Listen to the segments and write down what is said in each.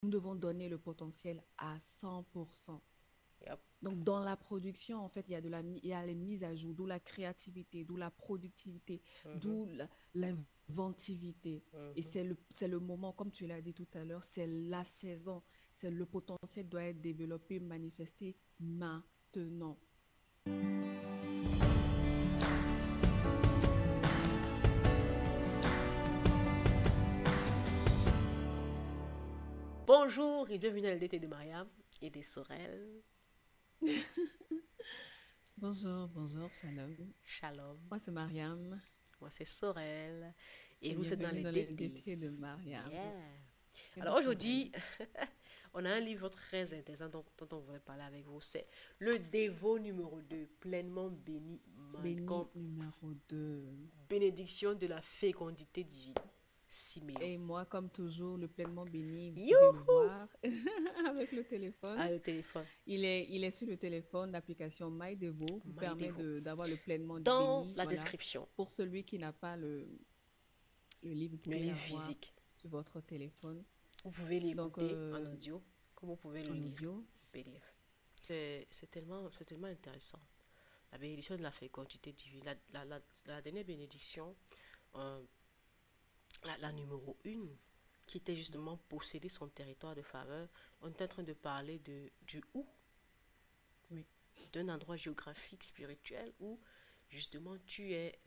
nous devons donner le potentiel à 100%. Yep. Donc, dans la production, en fait, il y a les mises à jour, d'où la créativité, d'où la productivité, Mhm, d'où l'inventivité. Et mhm. c'est le moment, comme tu l'as dit tout à l'heure, c'est la saison. C'est le potentiel doit être développé, manifesté maintenant. Bonjour et bienvenue à l'été de Mariam et des Sorel. Bonjour, bonjour, salam. Shalom. Moi, c'est Mariam Moi, c'est Sorel. Et et vous êtes dans bienvenue les dans DT. l'été de Mariam Yeah. et de Alors Sorel. aujourd'hui, on a un livre très intéressant dont on voulait parler avec vous. C'est le Dévot numéro 2, pleinement béni, Malcolm. Béni numéro 2. Bénédiction de la fécondité divine. Siméon. Et moi, comme toujours, le pleinement béni, vous pouvez le Youhou! voir avec le téléphone. Ah, le téléphone. Il est sur le téléphone. L'application MyDevo vous My permet Dévot. d'avoir le pleinement Dans béni. la Voilà. description, Pour celui qui n'a pas le livre, vous le pouvez livre l'avoir physique. sur votre téléphone. Vous pouvez Donc, l'écouter en audio, comme vous pouvez le en lire. audio. PDF. C'est tellement intéressant. La bénédiction de la fécondité divine. La dernière bénédiction, euh, la numéro 1, qui était justement posséder son territoire de faveur, on est en train de parler du où, Oui. d'un endroit géographique, spirituel, où justement tu es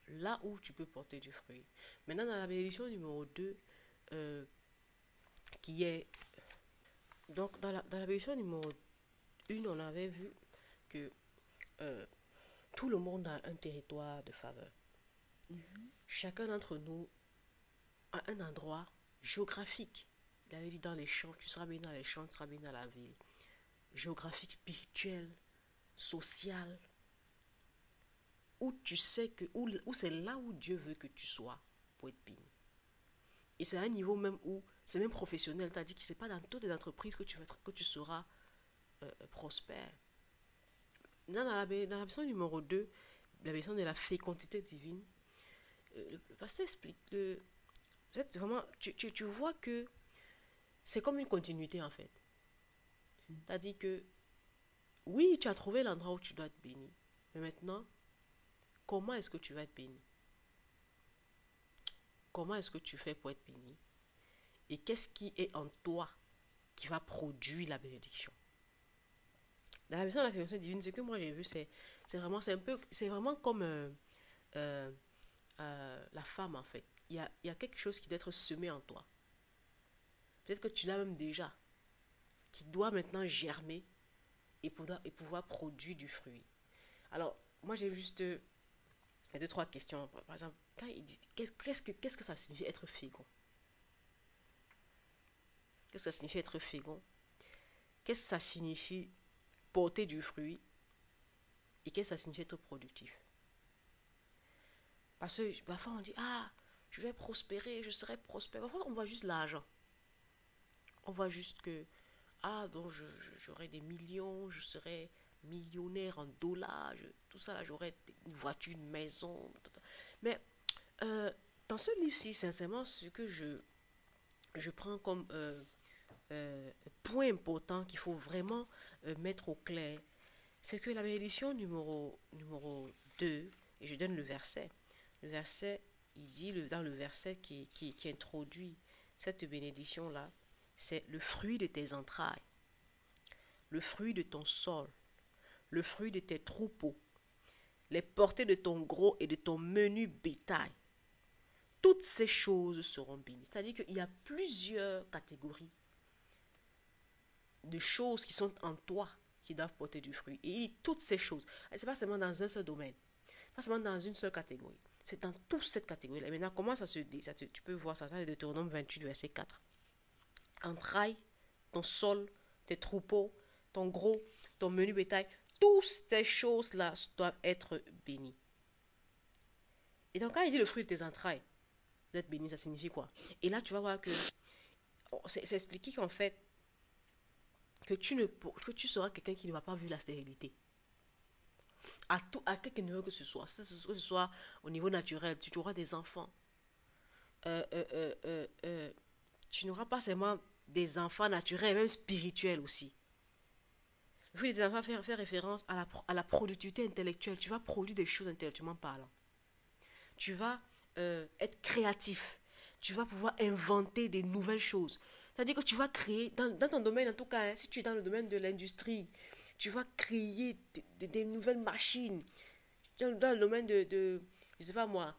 là où tu peux porter du fruit. Maintenant, dans la bénédiction numéro 2, euh, qui est... Donc, dans la bénédiction numéro 1, on avait vu que euh, tout le monde a un territoire de faveur. Mhm. Chacun d'entre nous a un endroit géographique. Il avait dit dans les champs, tu seras béni dans les champs, tu seras béni dans la ville. Géographique, spirituel, social, où tu sais que, où c'est là où Dieu veut que tu sois pour être béni. Et c'est à un niveau même où, c'est même professionnel, c'est-à-dire que c'est pas dans toutes les entreprises que tu seras prospère. Dans la version numéro 2, la version de la fécondité divine, le pasteur explique, vraiment, tu vois que c'est comme une continuité en fait. C'est-à-dire que oui, tu as trouvé l'endroit où tu dois être béni. Mais maintenant, comment est-ce que tu vas être béni? Comment est-ce que tu fais pour être béni? Et qu'est-ce qui est en toi qui va produire la bénédiction? Dans la version de la fécondité divine, ce que moi j'ai vu, c'est vraiment comme euh, la femme en fait. Il y a quelque chose qui doit être semé en toi. Peut-être que tu l'as même déjà, qui doit maintenant germer et pouvoir produire du fruit. Alors, moi j'ai juste deux, trois questions. Par exemple, quand il dit, qu'est-ce que ça signifie être fécond? Qu'est-ce que ça signifie être fécond? Qu'est-ce que ça signifie porter du fruit? Et qu'est-ce que ça signifie être productif? Parce que parfois on dit, ah, je vais prospérer, je serai prospère. Parfois on voit juste l'argent. On voit juste que, ah, donc j'aurai des millions, je serai millionnaire en dollars, tout ça là, j'aurai une voiture, une maison. Mais euh, dans ce livre-ci, sincèrement, ce que je prends comme euh, point important qu'il faut vraiment mettre au clair, c'est que la bénédiction numéro 2, et je donne le verset, il dit dans le verset qui introduit cette bénédiction-là, c'est le fruit de tes entrailles, le fruit de ton sol, le fruit de tes troupeaux, les portées de ton gros et de ton menu bétail. Toutes ces choses seront bénies. C'est-à-dire qu'il y a plusieurs catégories de choses qui sont en toi qui doivent porter du fruit. Et toutes ces choses, ce n'est pas seulement dans un seul domaine, pas seulement dans une seule catégorie. C'est dans toute cette catégorie-là. Maintenant, comment ça se dit tu peux voir ça, ça c'est Deutéronome 28, verset 4. Entrailles, ton sol, tes troupeaux, ton gros, ton menu bétail, toutes ces choses-là doivent être bénies. Et donc, quand il dit le fruit de tes entrailles, doit être béni, ça signifie quoi? Et là, tu vas voir que c'est expliqué qu'en fait, que tu seras quelqu'un qui ne va pas vivre la stérilité. À quelque niveau que ce soit, que ce soit au niveau naturel, tu auras des enfants. Euh, euh, euh, euh, tu n'auras pas seulement des enfants naturels, même spirituels aussi. Le fait des enfants fait référence à la productivité intellectuelle. Tu vas produire des choses intellectuellement parlant. Tu vas être créatif. Tu vas pouvoir inventer des nouvelles choses. C'est-à-dire que tu vas créer, dans ton domaine en tout cas, hein, si tu es dans le domaine de l'industrie, tu vas créer des nouvelles machines. Dans le domaine je sais pas moi,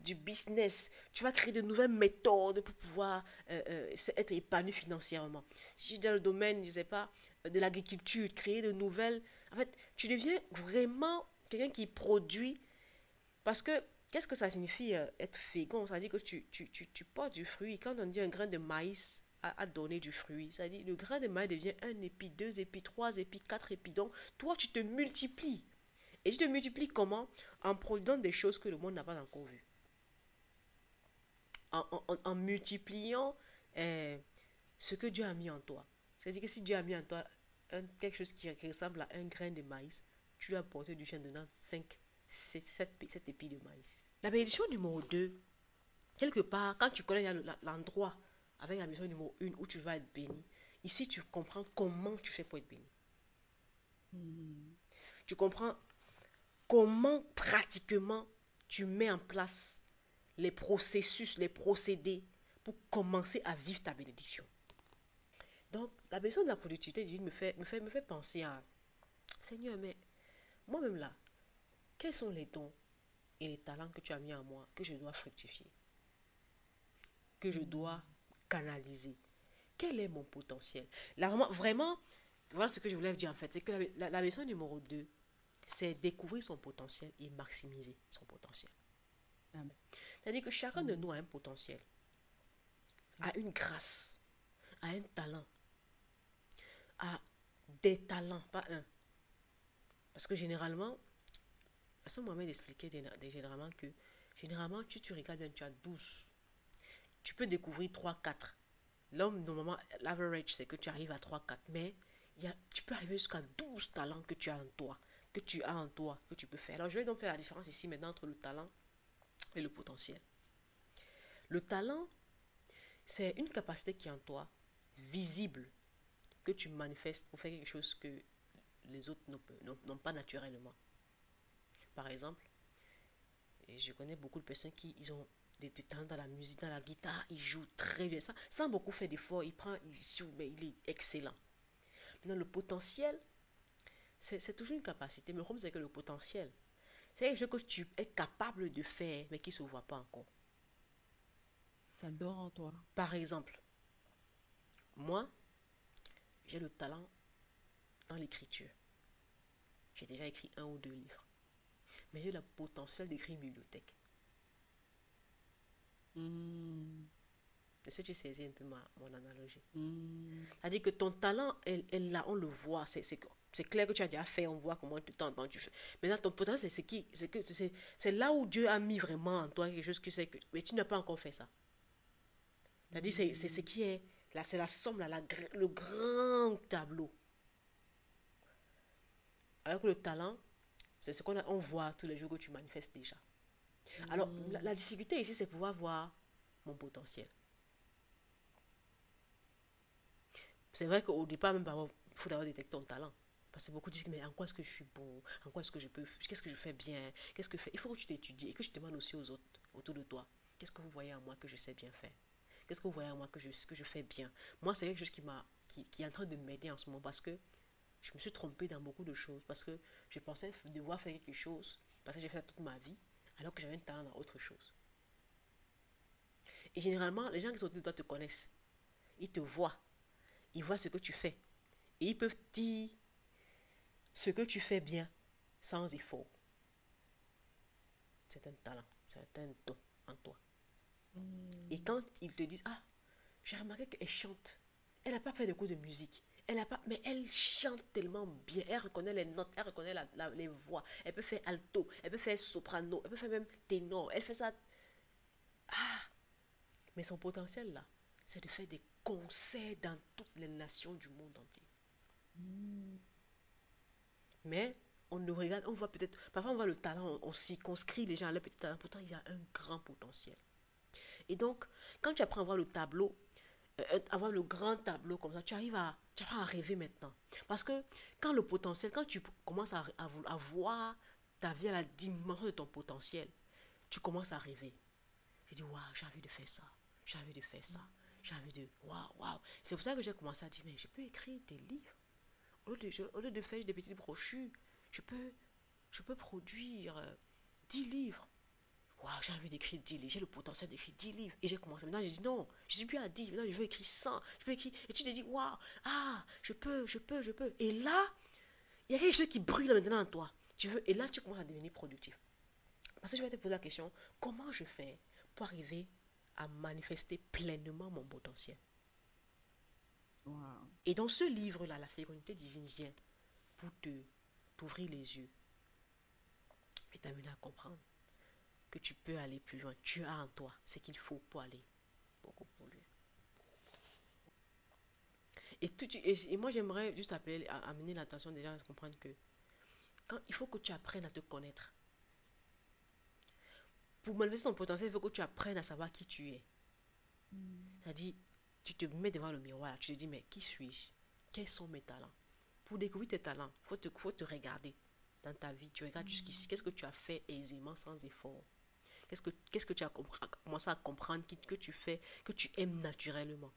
du business, tu vas créer de nouvelles méthodes pour pouvoir être épanoui financièrement. Si tu es dans le domaine, je sais pas, de l'agriculture, créer de nouvelles... En fait, tu deviens vraiment quelqu'un qui produit parce que, qu'est-ce que ça signifie être fécond? Ça veut dire que tu portes du fruit. Quand on dit un grain de maïs a donné du fruit, ça veut dire le grain de maïs devient un épi, deux épis, trois épis, quatre épis. Donc, toi, tu te multiplies. Et tu te multiplies comment? En produisant des choses que le monde n'a pas encore vues. En multipliant ce que Dieu a mis en toi. C'est-à-dire que si Dieu a mis en toi quelque chose qui ressemble à un grain de maïs, tu dois porter du chien dedans 5, 7 épis de maïs. La bénédiction numéro 2, quelque part, quand tu connais l'endroit avec la bénédiction numéro 1 où tu vas être béni, ici tu comprends comment tu fais pour être béni. Tu comprends comment pratiquement tu mets en place les processus, les procédés pour commencer à vivre ta bénédiction. Donc, la bénédiction de la productivité divine me fait penser à Seigneur, mais moi-même là, quels sont les dons et les talents que tu as mis en moi, que je dois fructifier, que je dois canaliser? Quel est mon potentiel? Là, vraiment, voilà ce que je voulais dire en fait, c'est que la leçon numéro 2, c'est découvrir son potentiel et maximiser son potentiel. Amen. C'est-à-dire que chacun de nous a un potentiel, a une grâce, a un talent, a des talents, pas un. Parce que généralement, ça m'a expliqué généralement que généralement, tu regardes bien, tu as 12. Tu peux découvrir 3, 4. L'homme, normalement, l'average, c'est que tu arrives à 3, 4. Mais tu peux arriver jusqu'à 12 talents que tu as en toi, que tu peux faire. Alors, je vais donc faire la différence ici maintenant entre le talent et le potentiel. Le talent, c'est une capacité qui est en toi, visible, que tu manifestes pour faire quelque chose que les autres n'ont pas naturellement. Par exemple, je connais beaucoup de personnes qui ont des talents dans la musique, dans la guitare, ils jouent très bien. Ça, sans beaucoup faire d'efforts, il joue, mais il est excellent. Maintenant, le potentiel, c'est toujours une capacité, mais le problème, c'est que le potentiel, c'est quelque chose que tu es capable de faire, mais qui ne se voit pas encore. Ça dort en toi. Par exemple, moi, j'ai le talent dans l'écriture. J'ai déjà écrit 1 ou 2 livres. Mais j'ai le potentiel d'écrire une bibliothèque. Est-ce que tu saisis un peu mon analogie? C'est-à-dire que ton talent, là, on le voit. C'est clair que tu as déjà fait, on voit comment tu t'entends, tu fais. Maintenant, ton potentiel, c'est là où Dieu a mis vraiment en toi quelque chose que c'est que. Mais tu n'as pas encore fait ça. C'est-à-dire, c'est ce qui est. Là, c'est la somme, là, le grand tableau. Alors que le talent, c'est ce qu'on voit tous les jours que tu manifestes déjà. Alors, la difficulté ici, c'est pouvoir voir mon potentiel. C'est vrai qu'au départ, même, il faut d'abord détecter ton talent. Parce que beaucoup disent, mais en quoi est-ce que je suis bon? En quoi est-ce que je peux? Qu'est-ce que je fais bien? Qu'est-ce que je fais? Il faut que tu t'étudies et que tu demandes aussi aux autres autour de toi. Qu'est-ce que vous voyez en moi que je sais bien faire? Qu'est-ce que vous voyez en moi que je fais bien? Moi, c'est quelque chose qui est en train de m'aider en ce moment parce que je me suis trompée dans beaucoup de choses. Parce que je pensais devoir faire quelque chose parce que j'ai fait ça toute ma vie alors que j'avais un talent dans autre chose. Et généralement, les gens qui sont autour de toi te connaissent. Ils te voient. Ils voient ce que tu fais. Et ils peuvent dire ce que tu fais bien sans effort. C'est un talent, c'est un don en toi. Et quand ils te disent, ah, j'ai remarqué qu'elle chante. Elle n'a pas fait de cours de musique. Mais elle chante tellement bien. Elle reconnaît les notes, elle reconnaît les voix. Elle peut faire alto, elle peut faire soprano, elle peut faire même ténor. Elle fait ça. Ah! Mais son potentiel là, c'est de faire des concerts dans toutes les nations du monde entier. Mais on le regarde, on voit peut-être, parfois on voit le talent, on circonscrit les gens à leur petit talent, pourtant il y a un grand potentiel. Et donc, quand tu apprends à voir le tableau, avoir le grand tableau comme ça, tu apprends à rêver maintenant. Parce que quand le potentiel, quand tu commences à voir ta vie à la dimension de ton potentiel, tu commences à rêver. Je dis, waouh, j'ai envie de faire ça. J'ai envie de faire ça. J'ai envie de, waouh, waouh. C'est pour ça que j'ai commencé à dire, mais je peux écrire des livres. Au lieu de faire des petites brochures, je peux produire 10 livres. Waouh, j'ai envie d'écrire 10 livres, j'ai le potentiel d'écrire 10 livres. Et j'ai commencé. Maintenant, j'ai dit non, je ne suis plus à 10, maintenant je veux écrire 100. Je peux écrire. Et tu te dis, waouh, ah, je peux. Et là, il y a quelque chose qui brûle maintenant en toi. Et là, tu commences à devenir productif. Parce que je vais te poser la question, comment je fais pour arriver à manifester pleinement mon potentiel? Wow. Et dans ce livre-là, la fécondité divine vient pour t'ouvrir les yeux et t'amener à comprendre que tu peux aller plus loin. Tu as en toi ce qu'il faut pour aller beaucoup plus loin. Et moi, j'aimerais juste amener l'attention des gens à comprendre que il faut que tu apprennes à te connaître. Pour manifester ton potentiel, il faut que tu apprennes à savoir qui tu es. C'est-à-dire, tu te mets devant le miroir, tu te dis, mais qui suis-je? Quels sont mes talents? Pour découvrir tes talents, il faut te regarder dans ta vie. Tu regardes jusqu'ici, qu'est-ce que tu as fait aisément, sans effort? Qu'est-ce que tu as commencé à comprendre que tu fais, que tu aimes naturellement?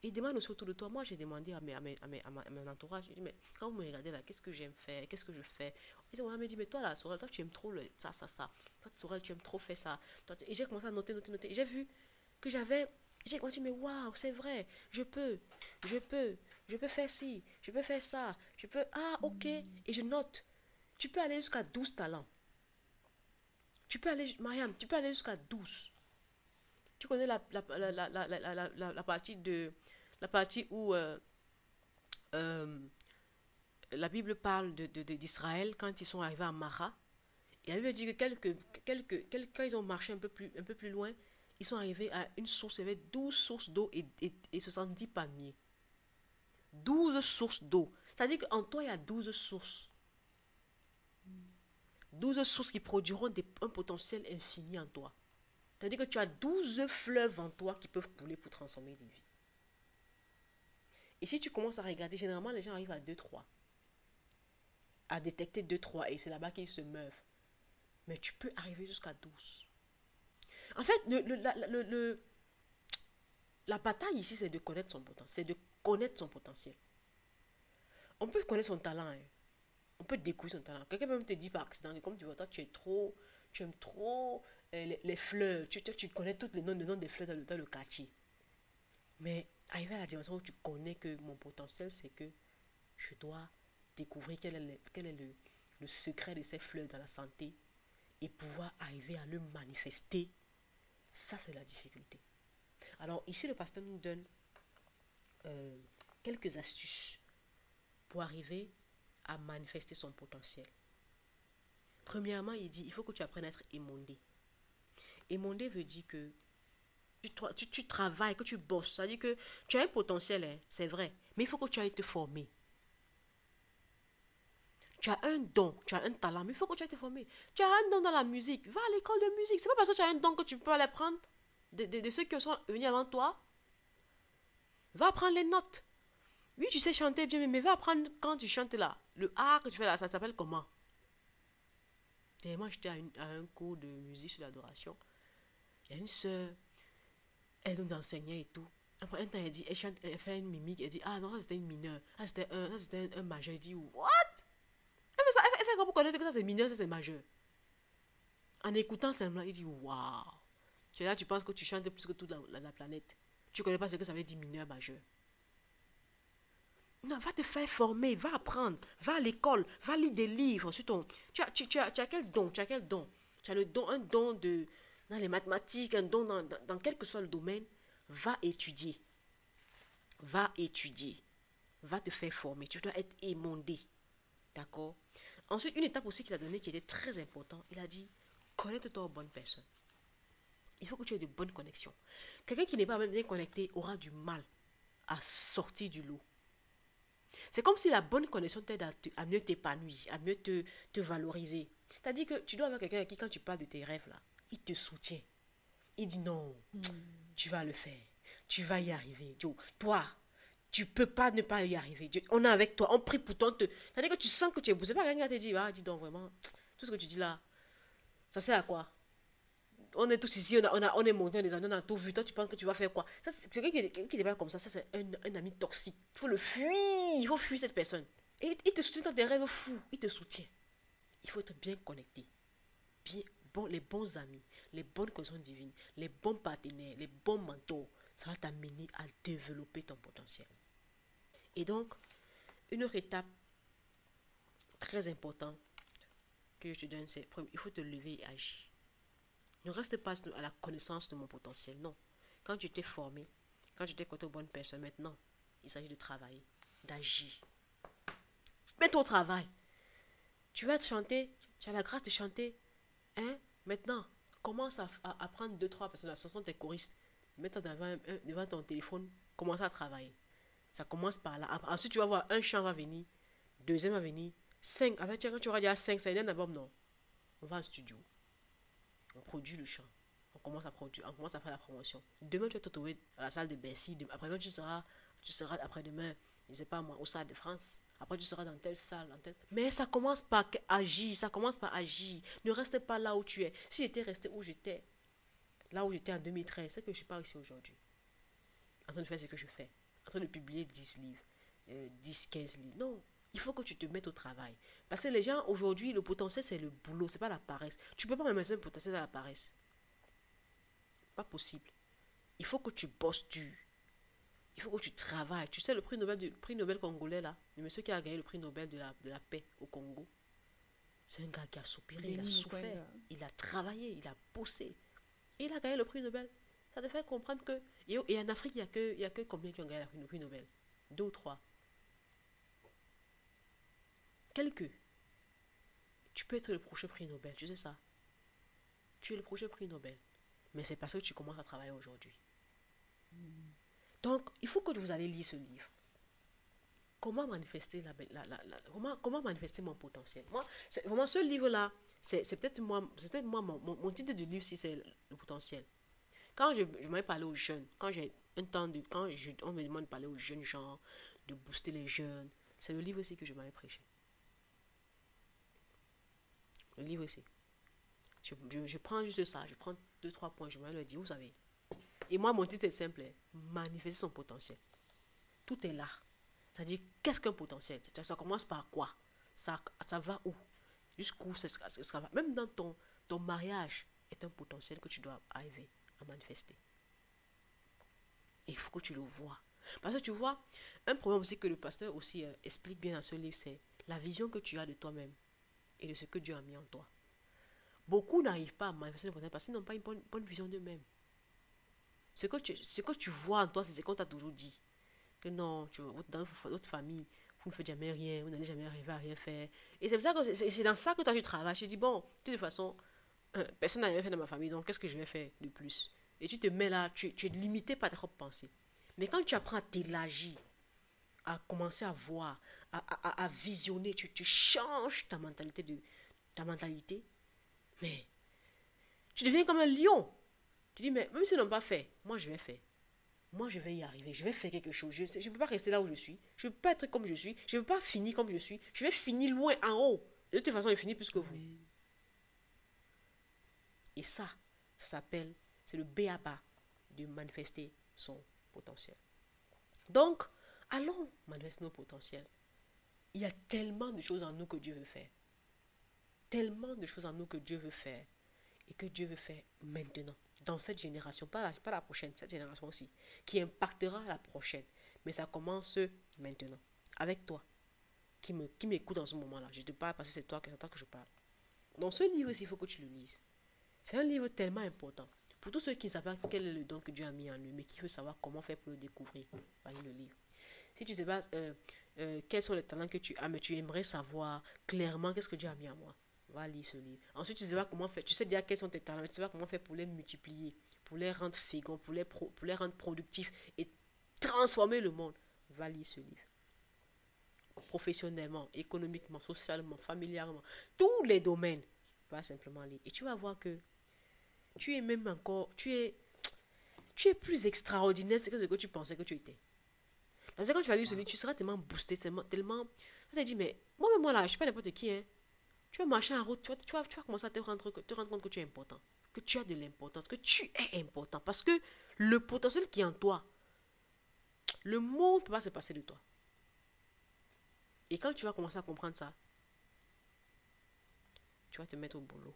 Et demande aussi autour de toi. Moi, j'ai demandé à mon entourage, j'ai dit, mais quand vous me regardez là, qu'est-ce que j'aime faire? Qu'est-ce que je fais? Et on me dit, mais toi là, Sorel, toi tu aimes trop ça. Toi, Sorel, tu aimes trop faire ça. Et j'ai commencé à noter. Et j'ai vu que j'ai commencé à dire, mais waouh, c'est vrai, je peux faire ci, je peux faire ça, ok. Et je note. Tu peux aller jusqu'à 12 talents. Mariam, tu peux aller jusqu'à 12. Tu connais la partie où la Bible parle d'Israël quand ils sont arrivés à Mara. Et la Bible dit que quand ils ont marché un peu plus loin, ils sont arrivés à une source, il y avait 12 sources d'eau et 70 palmiers. 12 sources d'eau. C'est-à-dire qu'en toi, il y a 12 sources. 12 sources qui produiront un potentiel infini en toi. C'est-à-dire que tu as 12 fleuves en toi qui peuvent couler pour transformer des vies. Et si tu commences à regarder, généralement les gens arrivent à 2-3. À détecter 2-3 et c'est là-bas qu'ils se meuvent. Mais tu peux arriver jusqu'à 12. En fait, la bataille ici, c'est de connaître son potentiel. C'est de connaître son potentiel. On peut connaître son talent. Hein. On peut découvrir son talent. Quelqu'un peut même te dire par accident, comme tu vois, toi, tu aimes trop les fleurs. Tu connais tous les noms des fleurs dans le quartier. Mais arriver à la dimension où tu connais que mon potentiel, c'est que je dois découvrir quel est le secret de ces fleurs dans la santé et pouvoir arriver à le manifester. Ça, c'est la difficulté. Alors, ici, le pasteur nous donne quelques astuces pour arriver à manifester son potentiel. Premièrement, il dit, il faut que tu apprennes à être émondé. Émondé veut dire que tu travailles, que tu bosses. Ça veut dire que tu as un potentiel, hein, c'est vrai. Mais il faut que tu ailles te former. Tu as un don, tu as un talent, mais il faut que tu ailles te former. Tu as un don dans la musique, va à l'école de musique. C'est pas parce que tu as un don que tu peux aller prendre de ceux qui sont venus avant toi. Va apprendre les notes. Oui, tu sais chanter bien, mais va apprendre quand tu chantes là. Le A que tu fais là, ça s'appelle comment? Et moi, j'étais à un cours de musique sur l'adoration. Il y a une soeur, elle nous enseignait et tout. Après un temps, elle fait une mimique, elle dit, ah non, ça c'était une mineure. Ça c'était un majeur. Elle dit, what? Elle fait comment connaître que ça c'est mineur, ça c'est majeur. En écoutant simplement, il dit, waouh. Tu es là, tu penses que tu chantes plus que toute la planète. Tu ne connais pas ce que ça veut dire mineur, majeur. Non, va te faire former, va apprendre, va à l'école, va lire des livres sur ton... Tu as quel don? Tu as le don, un don dans les mathématiques, un don dans quel que soit le domaine. Va étudier. Va te faire former. Tu dois être émondé. D'accord? Ensuite, une étape aussi qu'il a donnée qui était très importante, il a dit, connecte-toi aux bonnes personnes. Il faut que tu aies de bonnes connexions. Quelqu'un qui n'est pas bien connecté aura du mal à sortir du lot. C'est comme si la bonne connexion t'aide à mieux t'épanouir, à mieux te valoriser. C'est-à-dire que tu dois avoir quelqu'un à qui, quand tu parles de tes rêves, là, il te soutient. Il dit non, Hmm. tu vas le faire. Tu vas y arriver. Joe, toi, tu peux pas ne pas y arriver. On est avec toi, on prie pour toi. C'est-à-dire que tu sens que tu es boosté. C'est pas quelqu'un qui te dit, ah, dis donc vraiment, tout ce que tu dis là, ça sert à quoi? On est tous ici, on est monté, on a tout vu. Toi, tu penses que tu vas faire quoi? Ça, c'est quelqu'un qui n'est pas comme ça. Ça, c'est un ami toxique. Il faut le fuir. Il faut fuir cette personne. Et il te soutient dans des rêves fous. Il te soutient. Il faut être bien connecté. Bien, bon, les bons amis, les bonnes connexions divines, les bons partenaires, les bons mentors. Ça va t'amener à développer ton potentiel. Et donc, une autre étape très importante que je te donne, c'est il faut te lever et agir. Ne reste pas à la connaissance de mon potentiel, non. Quand tu t'es formé, quand tu t'es connecté aux bonnes personnes, maintenant, il s'agit de travailler, d'agir. Mets-toi au travail. Tu vas te chanter, tu as la grâce de chanter. Hein? Maintenant, commence à apprendre 2-3 personnes. Ce sont tes choristes. Mets-toi devant ton téléphone, commence à travailler. Ça commence par là. Ensuite, tu vas voir un chant va venir, deuxième va venir, 5. En fait, quand tu auras déjà 5, c'est un album, non. On va en studio. On produit le chant. On commence à produire, on commence à faire la promotion. Demain, tu vas te trouver à la salle de Bercy. Après-demain, tu seras après-demain, je ne sais pas moi, au Stade de France. Après, tu seras dans telle salle, dans telle... Mais ça commence par agir, ça commence par agir. Ne reste pas là où tu es. Si j'étais resté où j'étais, là où j'étais en 2013, c'est que je ne suis pas ici aujourd'hui. En train de faire ce que je fais. En train de publier 10 livres, 10, 15 livres. Non, il faut que tu te mettes au travail. Parce que les gens, aujourd'hui, le potentiel, c'est le boulot, c'est pas la paresse. Tu peux pas me mettre un potentiel dans la paresse. Pas possible. Il faut que tu bosses dur. Il faut que tu travailles. Tu sais, le prix Nobel congolais, là, le monsieur qui a gagné le prix Nobel de la paix au Congo, c'est un gars qui a soupiré, il a souffert, il a travaillé, il a bossé. Et il a gagné le prix Nobel. Ça te fait comprendre que... Et en Afrique, il y a que combien qui ont gagné le prix Nobel? 2 ou 3. Quelques. Tu peux être le prochain prix Nobel, tu sais ça. Tu es le prochain prix Nobel. Mais c'est parce que tu commences à travailler aujourd'hui. Donc, il faut que vous allez lire ce livre. Comment manifester comment manifester mon potentiel? Moi, vraiment ce livre-là, c'est peut-être moi, mon titre de livre, si c'est le potentiel. Quand je m'avais parlé aux jeunes, quand j'ai un temps de, on me demande de parler aux jeunes gens, de booster les jeunes, c'est le livre aussi que je m'avais prêché. Le livre aussi. Je prends juste ça, je prends 2-3 points, je vais leur dire, vous savez. Et moi, mon titre est simple, manifester son potentiel. Tout est là. C'est-à-dire, qu'est-ce qu'un potentiel? Ça commence par quoi? Ça va où? Jusqu'où ça va? Même dans ton mariage est un potentiel que tu dois arriver à manifester. Et il faut que tu le vois. Parce que tu vois, un problème aussi que le pasteur aussi explique bien dans ce livre, c'est la vision que tu as de toi-même et de ce que Dieu a mis en toi. Beaucoup n'arrivent pas à manifester le potentiel parce qu'ils n'ont pas une bonne vision d'eux-mêmes. Ce que tu vois en toi, c'est ce qu'on t'a toujours dit. Que non, dans votre famille, vous ne faites jamais rien, vous n'allez jamais arriver à rien faire. Et c'est ça que c'est dans ça que toi tu travailles. Je dis, bon, de toute façon, personne n'a rien fait dans ma famille, donc qu'est-ce que je vais faire de plus? Et tu te mets là, tu es limité par tes propres pensées. Mais quand tu apprends à t'élargir, à commencer à voir, à visionner, tu changes ta mentalité, mais tu deviens comme un lion. Tu dis, mais même s'ils n'ont pas fait, moi je vais faire. Moi, je vais y arriver. Je vais faire quelque chose. Je ne peux pas rester là où je suis. Je ne peux pas être comme je suis. Je ne peux pas finir comme je suis. Je vais finir loin en haut. De toute façon, je finis plus que vous. Oui. Et ça s'appelle, c'est le b.a.-ba de manifester son potentiel. Donc, allons manifester nos potentiels. Il y a tellement de choses en nous que Dieu veut faire. Tellement de choses en nous que Dieu veut faire. Et que Dieu veut faire maintenant. Dans cette génération, pas la prochaine, cette génération aussi, qui impactera la prochaine. Mais ça commence maintenant, avec toi, qui m'écoute dans ce moment-là. Je ne te parle parce que c'est toi que je parle. Dans ce livre aussi, il faut que tu le lises. C'est un livre tellement important. Pour tous ceux qui ne savent pas quel est le don que Dieu a mis en eux, mais qui veulent savoir comment faire pour le découvrir, va lire le livre. Si tu ne sais pas quels sont les talents que tu as, mais tu aimerais savoir clairement qu'est-ce que Dieu a mis en moi, va lire ce livre. Ensuite, tu sais pas comment faire. Tu sais déjà quels sont tes talents, mais tu sais pas comment faire pour les multiplier, pour les rendre féconds, pour les rendre productifs et transformer le monde. Va lire ce livre. Professionnellement, économiquement, socialement, familialement, tous les domaines. Va simplement lire. Et tu vas voir que Tu es même encore, tu es plus extraordinaire que ce que tu pensais que tu étais. Parce que quand tu vas lire ce livre, tu seras tellement boosté, tellement. Tu te dis, mais moi-même, moi là, je suis pas n'importe qui, hein. Tu vas marcher en route, tu vas commencer à te rendre compte que tu es important, que tu as de l'importance, que tu es important. Parce que le potentiel qui est en toi, le monde ne peut pas se passer de toi. Et quand tu vas commencer à comprendre ça, tu vas te mettre au boulot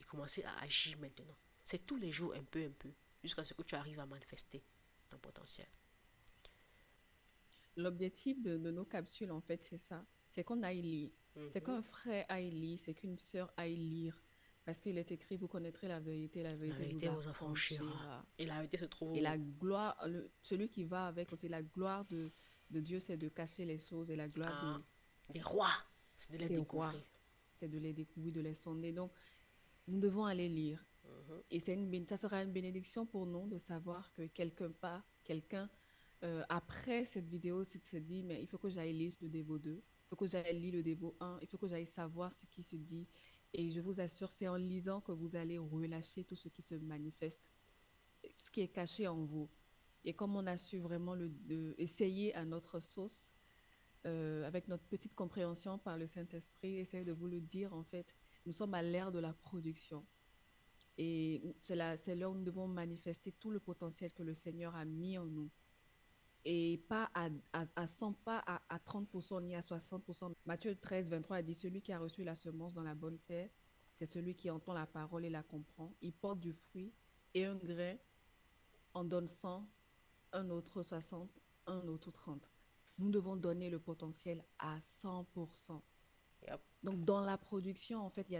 et commencer à agir maintenant. C'est tous les jours un peu, jusqu'à ce que tu arrives à manifester ton potentiel. L'objectif de nos capsules, en fait, c'est ça. C'est qu'on aille lire. C'est Mhm. qu'un frère aille lire, c'est qu'une sœur aille lire. Parce qu'il est écrit, vous connaîtrez la La vérité vous vérité vous affranchira. affranchira. Et la vérité se Et trouve la gloire, celui qui va avec aussi, la gloire de Dieu, c'est de cacher les choses. Et la gloire à des rois. C'est de les des rois, découvrir. c'est de les découvrir, de les sonder. Donc, nous devons aller lire. Mhm. Et ça sera une bénédiction pour nous de savoir que quelqu'un, après cette vidéo, se dit, mais il faut que j'aille lire le Dévo 2, il faut que j'aille lire le Dévo 1, il faut que j'aille savoir ce qui se dit. Et je vous assure, c'est en lisant que vous allez relâcher tout ce qui se manifeste, ce qui est caché en vous. Et comme on a su vraiment essayer à notre sauce, avec notre petite compréhension par le Saint-Esprit, essayer de vous le dire, en fait, nous sommes à l'ère de la production. Et c'est là où nous devons manifester tout le potentiel que le Seigneur a mis en nous. Et pas à 100, pas à 30% ni à 60%. Matthieu 13, 23 a dit, celui qui a reçu la semence dans la bonne terre, c'est celui qui entend la parole et la comprend. Il porte du fruit et un grain en donne 100, un autre 60, un autre 30. Nous devons donner le potentiel à 100%. Yep. Donc, dans la production, en fait, il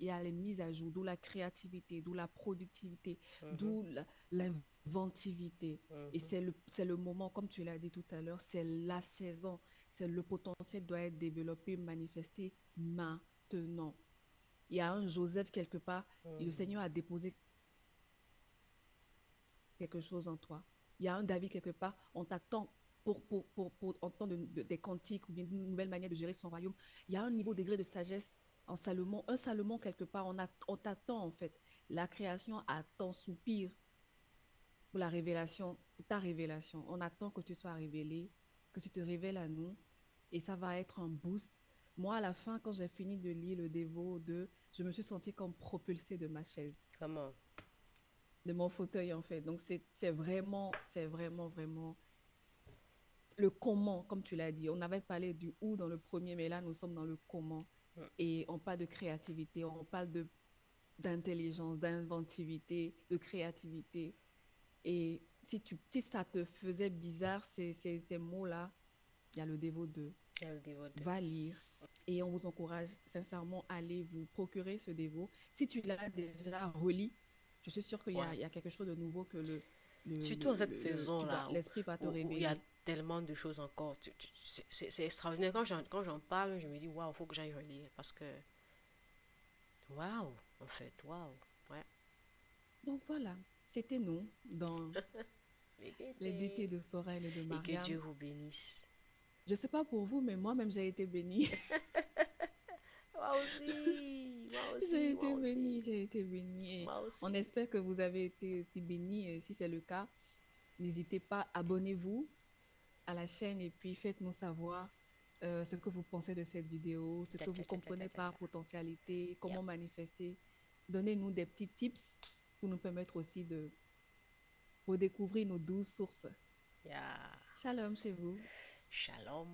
y a les mises à jour, d'où la créativité, d'où la productivité, Mhm. d'où l'inventivité. Et Mhm. c'est le moment, comme tu l'as dit tout à l'heure, c'est la saison. C'est le potentiel doit être développé, manifesté maintenant. Il y a un Joseph quelque part, et le Mhm. Seigneur a déposé quelque chose en toi. Il y a un David quelque part, on t'attend pour entendre des cantiques ou bien une nouvelle manière de gérer son royaume. Il y a un niveau degré de sagesse en Salomon. Un Salomon quelque part, on t'attend en fait. La création attend, soupire pour la révélation, pour ta révélation. On attend que tu sois révélé, que tu te révèles à nous et ça va être un boost. Moi, à la fin, quand j'ai fini de lire le Dévo 2, je me suis sentie comme propulsée de ma chaise, Comment? de mon fauteuil en fait. Donc c'est vraiment le comment, comme tu l'as dit. On avait parlé du où dans le premier, mais là nous sommes dans le comment. Mm. Et on parle de créativité, on parle d'intelligence, d'inventivité, de créativité. Et si ça te faisait bizarre, ces mots-là, il y a le Dévo 2. Elle dévote. Va lire. Et on vous encourage sincèrement à aller vous procurer ce Dévo. Si tu l'as déjà relis, je suis sûre Ouais. il y a quelque chose de nouveau que Surtout en cette tu vas, saison-là l'esprit va te où il y a révéler. tellement de choses encore. C'est extraordinaire. Quand j'en parle, je me dis, waouh, il faut que j'aille relire. Parce que, waouh, en fait, waouh. Ouais. Donc voilà, c'était nous dans les DT de Sorel et de Et que Dieu Mariam. vous bénisse. Je ne sais pas pour vous, mais moi-même, j'ai été bénie. Moi aussi, moi J'ai aussi, moi été aussi, bénie, j'ai été bénie. Et moi on aussi. espère que vous avez été aussi bénis. Et si c'est le cas, n'hésitez pas, abonnez-vous à la chaîne et puis faites-nous savoir ce que vous pensez de cette vidéo, ce Tcha, que tcha, vous tcha, tcha, tcha, comprenez tcha, par tcha. potentialité, Yep. comment manifester. Donnez-nous des petits tips pour nous permettre aussi de redécouvrir nos 12 sources. Yeah. Shalom chez vous. Shalom.